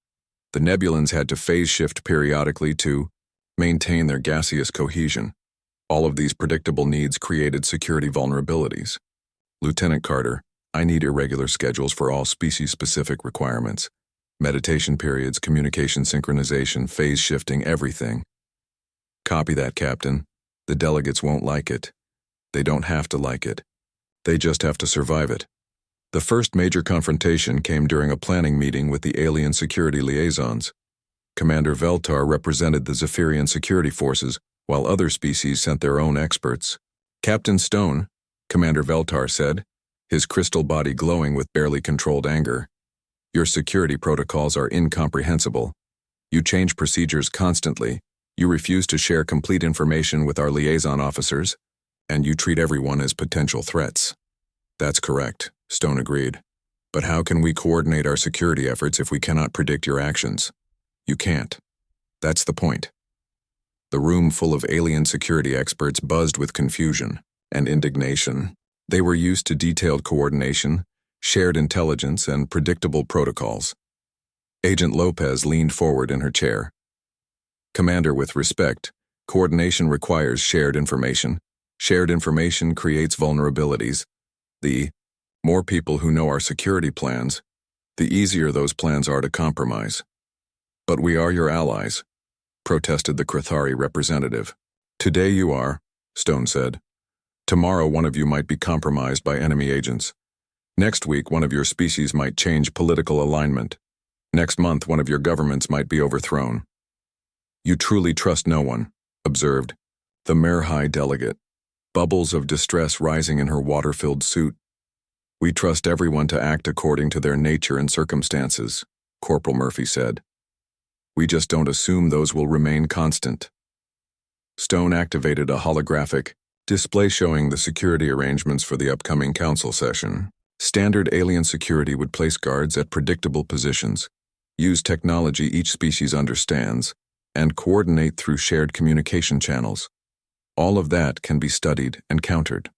[SPEAKER 1] The Nebulans had to phase shift periodically to maintain their gaseous cohesion. All of these predictable needs created security vulnerabilities. Lieutenant Carter, I need irregular schedules for all species-specific requirements. Meditation periods, communication synchronization, phase shifting, everything. Copy that, Captain. The delegates won't like it. They don't have to like it. They just have to survive it. The first major confrontation came during a planning meeting with the alien security liaisons. Commander Veltar represented the Zephyrian security forces, while other species sent their own experts. Captain Stone, Commander Veltar said, his crystal body glowing with barely controlled anger. Your security protocols are incomprehensible. You change procedures constantly. You refuse to share complete information with our liaison officers, and you treat everyone as potential threats. That's correct, Stone agreed. But how can we coordinate our security efforts if we cannot predict your actions? You can't. That's the point. The room full of alien security experts buzzed with confusion and indignation. They were used to detailed coordination, shared intelligence, and predictable protocols. Agent Lopez leaned forward in her chair. Commander, with respect, coordination requires shared information. Shared information creates vulnerabilities. The more people who know our security plans, the easier those plans are to compromise. But we are your allies, protested the Krathari representative. Today you are, Stone said. Tomorrow one of you might be compromised by enemy agents. Next week one of your species might change political alignment. Next month one of your governments might be overthrown. You truly trust no one, observed the Merhai delegate, bubbles of distress rising in her water-filled suit. We trust everyone to act according to their nature and circumstances, Corporal Murphy said. We just don't assume those will remain constant. Stone activated a holographic display showing the security arrangements for the upcoming council session. Standard alien security would place guards at predictable positions, use technology each species understands, and coordinate through shared communication channels. All of that can be studied and countered.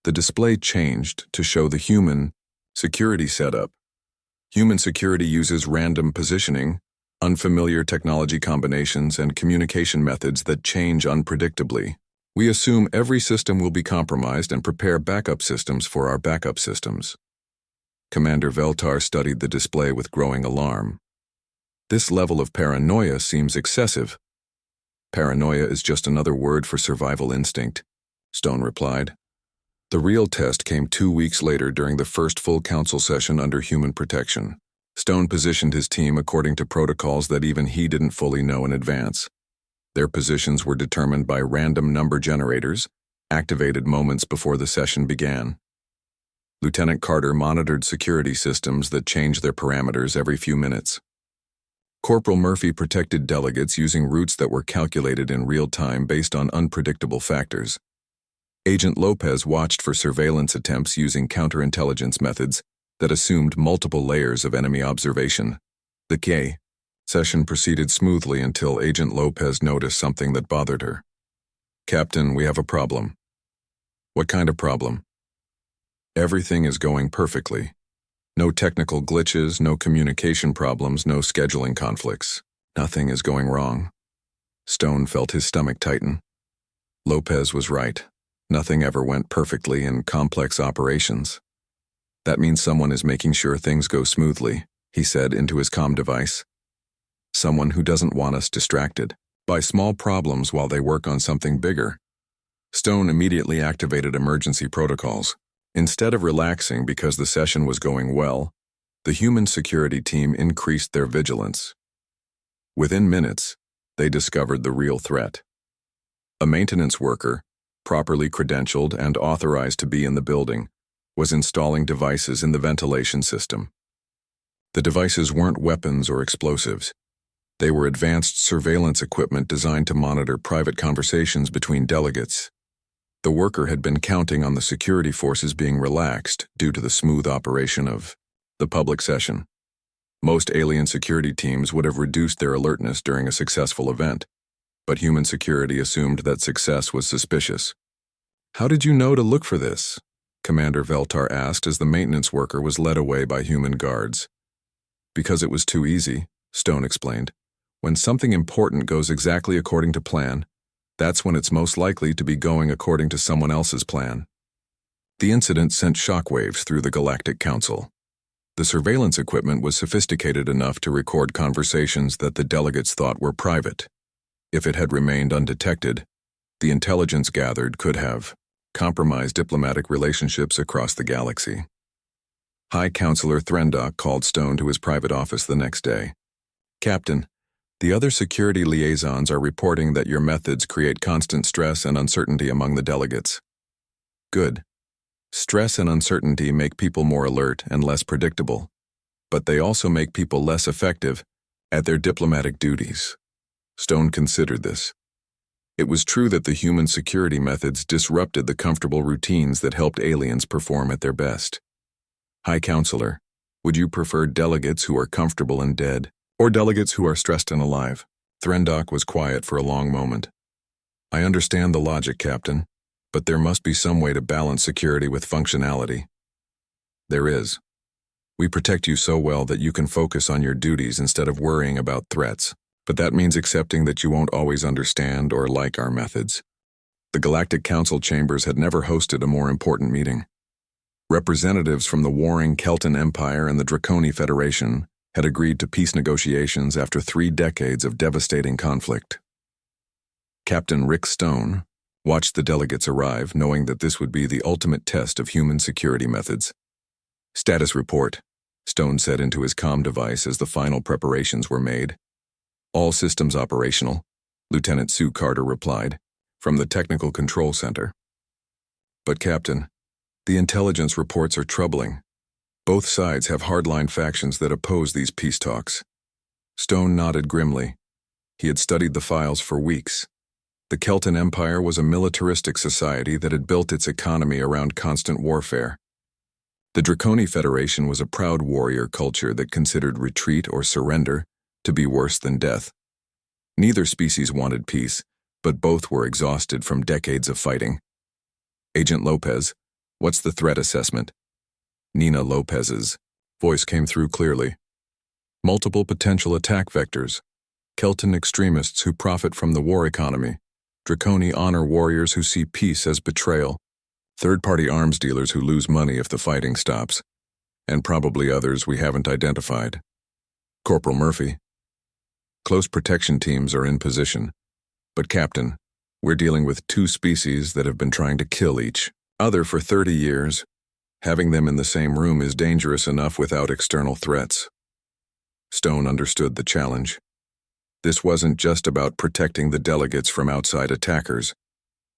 [SPEAKER 1] The display changed to show the human security setup. Human security uses random positioning, unfamiliar technology combinations, and communication methods that change unpredictably. We assume every system will be compromised and prepare backup systems for our backup systems. Commander Veltar studied the display with growing alarm. This level of paranoia seems excessive. Paranoia is just another word for survival instinct, Stone replied. The real test came 2 weeks later during the first full council session under human protection. Stone positioned his team according to protocols that even he didn't fully know in advance. Their positions were determined by random number generators, activated moments before the session began. Lieutenant Carter monitored security systems that changed their parameters every few minutes. Corporal Murphy protected delegates using routes that were calculated in real time based on unpredictable factors. Agent Lopez watched for surveillance attempts using counterintelligence methods that assumed multiple layers of enemy observation. The K session proceeded smoothly until Agent Lopez noticed something that bothered her. "Captain, we have a problem." "What kind of problem?" "Everything is going perfectly. No technical glitches, no communication problems, no scheduling conflicts. Nothing is going wrong." Stone felt his stomach tighten. Lopez was right. Nothing ever went perfectly in complex operations. "That means someone is making sure things go smoothly," he said into his comm device. "Someone who doesn't want us distracted by small problems while they work on something bigger." Stone immediately activated emergency protocols. Instead of relaxing because the session was going well, the human security team increased their vigilance. Within minutes, they discovered the real threat. A maintenance worker, properly credentialed and authorized to be in the building, was installing devices in the ventilation system. The devices weren't weapons or explosives. They were advanced surveillance equipment designed to monitor private conversations between delegates. The worker had been counting on the security forces being relaxed due to the smooth operation of the public session. Most alien security teams would have reduced their alertness during a successful event, but human security assumed that success was suspicious. "How did you know to look for this?" Commander Veltar asked as the maintenance worker was led away by human guards. "Because it was too easy," Stone explained. "When something important goes exactly according to plan, that's when it's most likely to be going according to someone else's plan." The incident sent shockwaves through the Galactic Council. The surveillance equipment was sophisticated enough to record conversations that the delegates thought were private. If it had remained undetected, the intelligence gathered could have compromised diplomatic relationships across the galaxy. High Counselor Threndock called Stone to his private office the next day. "Captain, the other security liaisons are reporting that your methods create constant stress and uncertainty among the delegates." "Good. Stress and uncertainty make people more alert and less predictable, but they also make people less effective at their diplomatic duties." Stone considered this. It was true that the human security methods disrupted the comfortable routines that helped aliens perform at their best. "High Counselor, would you prefer delegates who are comfortable and dead, or delegates who are stressed and alive?" Threndock was quiet for a long moment. "I understand the logic, Captain, but there must be some way to balance security with functionality." "There is. We protect you so well that you can focus on your duties instead of worrying about threats. But that means accepting that you won't always understand or like our methods." The Galactic Council chambers had never hosted a more important meeting. Representatives from the warring Kelton Empire and the Draconi Federation had agreed to peace negotiations after 3 decades of devastating conflict. Captain Rick Stone watched the delegates arrive, knowing that this would be the ultimate test of human security methods. "Status report," Stone said into his comm device as the final preparations were made. "All systems operational," Lieutenant Sue Carter replied, from the Technical Control Center. "But Captain, the intelligence reports are troubling. Both sides have hardline factions that oppose these peace talks." Stone nodded grimly. He had studied the files for weeks. The Kelton Empire was a militaristic society that had built its economy around constant warfare. The Draconi Federation was a proud warrior culture that considered retreat or surrender to be worse than death. Neither species wanted peace, but both were exhausted from decades of fighting. "Agent Lopez, what's the threat assessment?" Nina Lopez's voice came through clearly. "Multiple potential attack vectors. Kelton extremists who profit from the war economy. Draconi honor warriors who see peace as betrayal. Third-party arms dealers who lose money if the fighting stops. And probably others we haven't identified. Corporal Murphy. Close protection teams are in position. But Captain, we're dealing with 2 species that have been trying to kill each other for 30 years. Having them in the same room is dangerous enough without external threats." Stone understood the challenge. This wasn't just about protecting the delegates from outside attackers.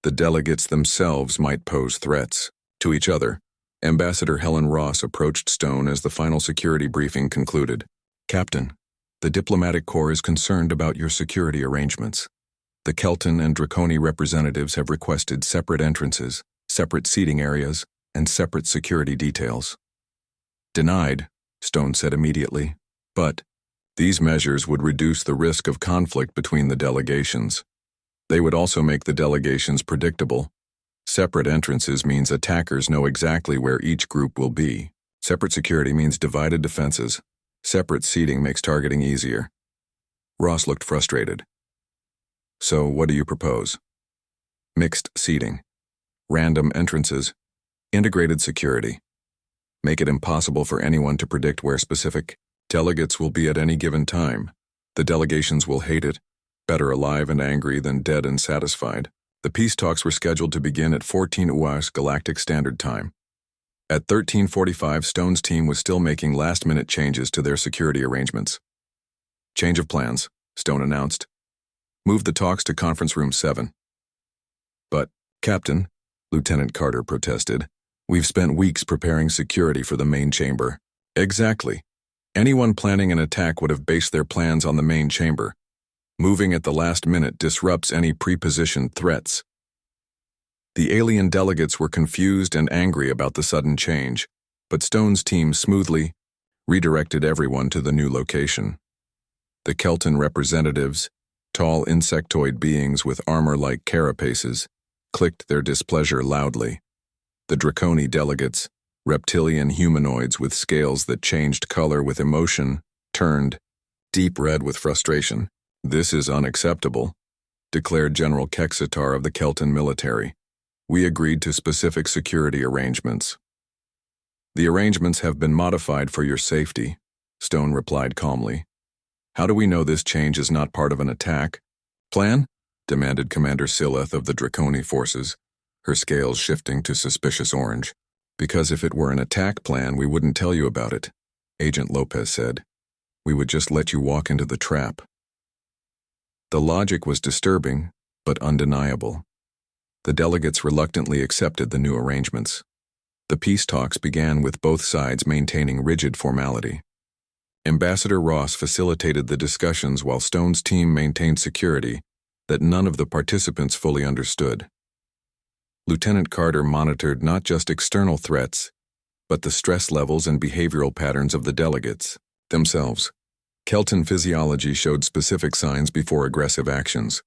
[SPEAKER 1] The delegates themselves might pose threats to each other. Ambassador Helen Ross approached Stone as the final security briefing concluded. "Captain, the diplomatic corps is concerned about your security arrangements. The Kelton and Draconi representatives have requested separate entrances separate seating areas, and separate security details. Denied, Stone said immediately, but these measures would reduce the risk of conflict between the delegations. They would also make the delegations predictable. Separate entrances means attackers know exactly where each group will be. Separate security means divided defenses. Separate seating makes targeting easier. Ross looked frustrated. So what do you propose? Mixed seating, random entrances, integrated security. Make it impossible for anyone to predict where specific delegates will be at any given time. The delegations will hate it, better alive and angry than dead and satisfied. The peace talks were scheduled to begin at 14 UAS Galactic Standard Time. At 13:45, Stone's team was still making last-minute changes to their security arrangements. Change of plans, Stone announced. Move the talks to Conference Room 7. But, Captain, Lieutenant Carter protested, we've spent weeks preparing security for the main chamber. Exactly. Anyone planning an attack would have based their plans on the main chamber. Moving at the last minute disrupts any pre-positioned threats. The alien delegates were confused and angry about the sudden change, but Stone's team smoothly redirected everyone to the new location. The Kelton representatives, tall insectoid beings with armor-like carapaces, clicked their displeasure loudly. The Draconi delegates, reptilian humanoids with scales that changed color with emotion, turned deep red with frustration. This is unacceptable, declared General Kexitar of the Kelton military. We agreed to specific security arrangements. The arrangements have been modified for your safety, Stone replied calmly. How do we know this change is not part of an attack? Plan? Demanded Commander Sileth of the Draconi forces, her scales shifting to suspicious orange. Because if it were an attack plan, we wouldn't tell you about it, Agent Lopez said. We would just let you walk into the trap. The logic was disturbing, but undeniable. The delegates reluctantly accepted the new arrangements. The peace talks began with both sides maintaining rigid formality. Ambassador Ross facilitated the discussions while Stone's team maintained security that none of the participants fully understood. Lieutenant Carter monitored not just external threats, but the stress levels and behavioral patterns of the delegates themselves. Kelton physiology showed specific signs before aggressive actions.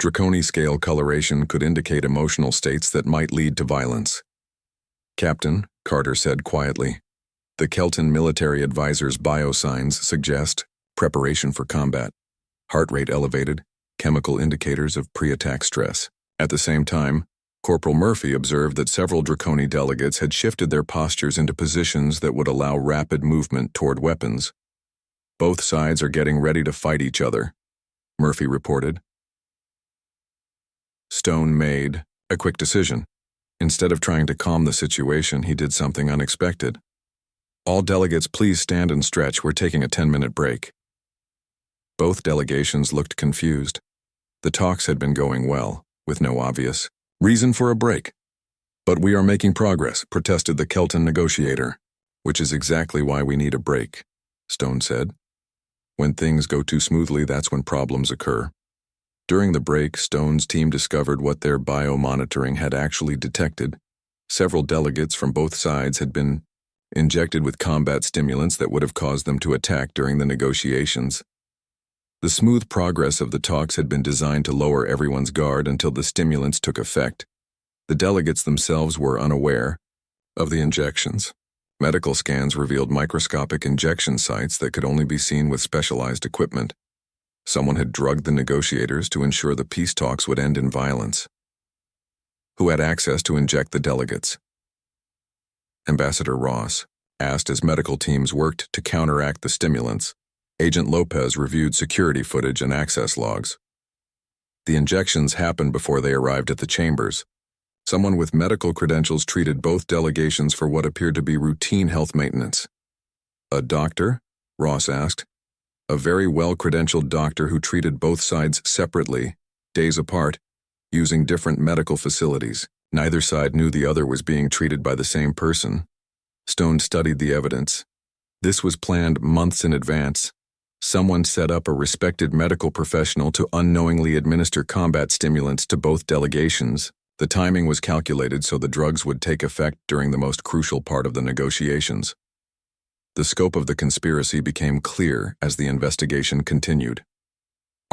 [SPEAKER 1] Draconi scale coloration could indicate emotional states that might lead to violence. Captain, Carter said quietly, the Kelton military advisor's biosigns suggest preparation for combat. Heart rate elevated, chemical indicators of pre-attack stress. At the same time, Corporal Murphy observed that several Draconi delegates had shifted their postures into positions that would allow rapid movement toward weapons. Both sides are getting ready to fight each other, Murphy reported. Stone made a quick decision. Instead of trying to calm the situation, he did something unexpected. All delegates, please stand and stretch. We're taking a 10-minute break. Both delegations looked confused. The talks had been going well, with no obvious reason for a break. But we are making progress, protested the Kelton negotiator, which is exactly why we need a break, Stone said. When things go too smoothly, that's when problems occur. During the break, Stone's team discovered what their biomonitoring had actually detected. Several delegates from both sides had been injected with combat stimulants that would have caused them to attack during the negotiations. The smooth progress of the talks had been designed to lower everyone's guard until the stimulants took effect. The delegates themselves were unaware of the injections. Medical scans revealed microscopic injection sites that could only be seen with specialized equipment. Someone had drugged the negotiators to ensure the peace talks would end in violence. Who had access to inject the delegates? Ambassador Ross asked as medical teams worked to counteract the stimulants. Agent Lopez reviewed security footage and access logs. The injections happened before they arrived at the chambers. Someone with medical credentials treated both delegations for what appeared to be routine health maintenance. A doctor? Ross asked. A very well-credentialed doctor who treated both sides separately, days apart, using different medical facilities. Neither side knew the other was being treated by the same person. Stone studied the evidence. This was planned months in advance. Someone set up a respected medical professional to unknowingly administer combat stimulants to both delegations. The timing was calculated so the drugs would take effect during the most crucial part of the negotiations. The scope of the conspiracy became clear as the investigation continued.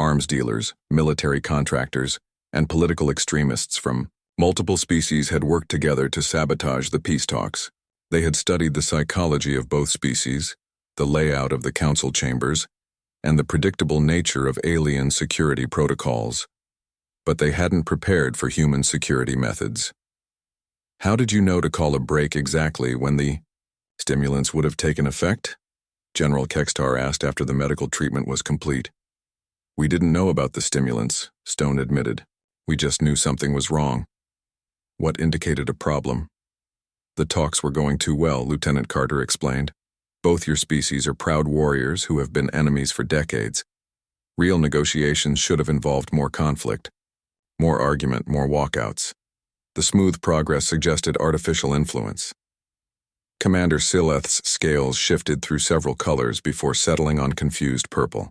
[SPEAKER 1] Arms dealers, military contractors, and political extremists from multiple species had worked together to sabotage the peace talks. They had studied the psychology of both species, the layout of the council chambers, and the predictable nature of alien security protocols. But they hadn't prepared for human security methods. How did you know to call a break exactly when the stimulants would have taken effect? General Kekstar asked after the medical treatment was complete. We didn't know about the stimulants, Stone admitted. We just knew something was wrong. What indicated a problem? The talks were going too well, Lieutenant Carter explained. Both your species are proud warriors who have been enemies for decades. Real negotiations should have involved more conflict, more argument, more walkouts. The smooth progress suggested artificial influence. Commander Sileth's scales shifted through several colors before settling on confused purple.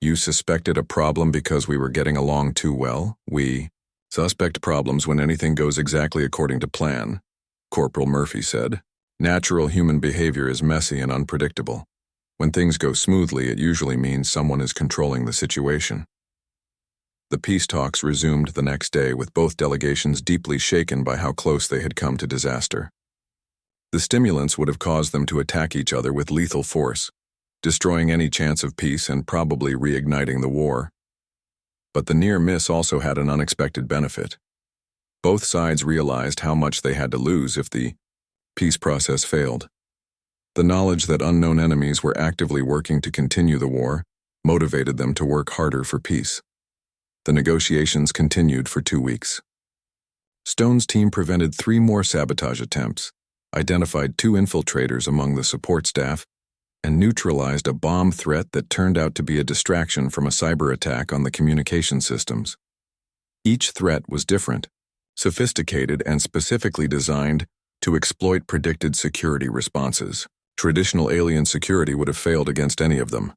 [SPEAKER 1] You suspected a problem because we were getting along too well? We suspect problems when anything goes exactly according to plan, Corporal Murphy said. Natural human behavior is messy and unpredictable. When things go smoothly, it usually means someone is controlling the situation. The peace talks resumed the next day with both delegations deeply shaken by how close they had come to disaster. The stimulants would have caused them to attack each other with lethal force, destroying any chance of peace and probably reigniting the war. But the near miss also had an unexpected benefit. Both sides realized how much they had to lose if the peace process failed. The knowledge that unknown enemies were actively working to continue the war motivated them to work harder for peace. The negotiations continued for 2 weeks. Stone's team prevented 3 more sabotage attempts, identified 2 infiltrators among the support staff, and neutralized a bomb threat that turned out to be a distraction from a cyber attack on the communication systems. Each threat was different, sophisticated, and specifically designed to exploit predicted security responses. Traditional alien security would have failed against any of them.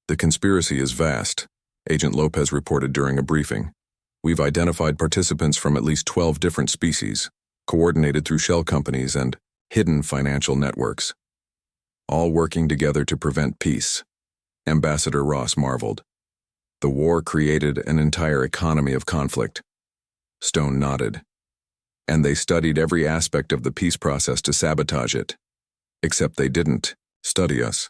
[SPEAKER 1] The conspiracy is vast, Agent Lopez reported during a briefing. We've identified participants from at least 12 different species, coordinated through shell companies and hidden financial networks, all working together to prevent peace. Ambassador Ross marveled. The war created an entire economy of conflict. Stone nodded. And they studied every aspect of the peace process to sabotage it. Except they didn't study us.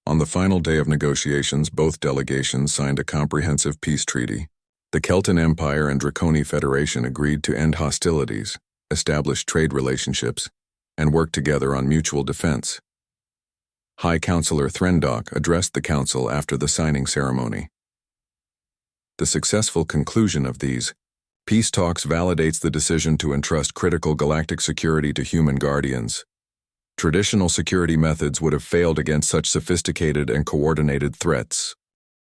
[SPEAKER 1] On the final day of negotiations, both delegations signed a comprehensive peace treaty. The Kelton Empire and Draconi Federation agreed to end hostilities, establish trade relationships, and work together on mutual defense. High Counselor Threndock addressed the council after the signing ceremony. The successful conclusion of these peace talks validates the decision to entrust critical galactic security to human guardians. Traditional security methods would have failed against such sophisticated and coordinated threats,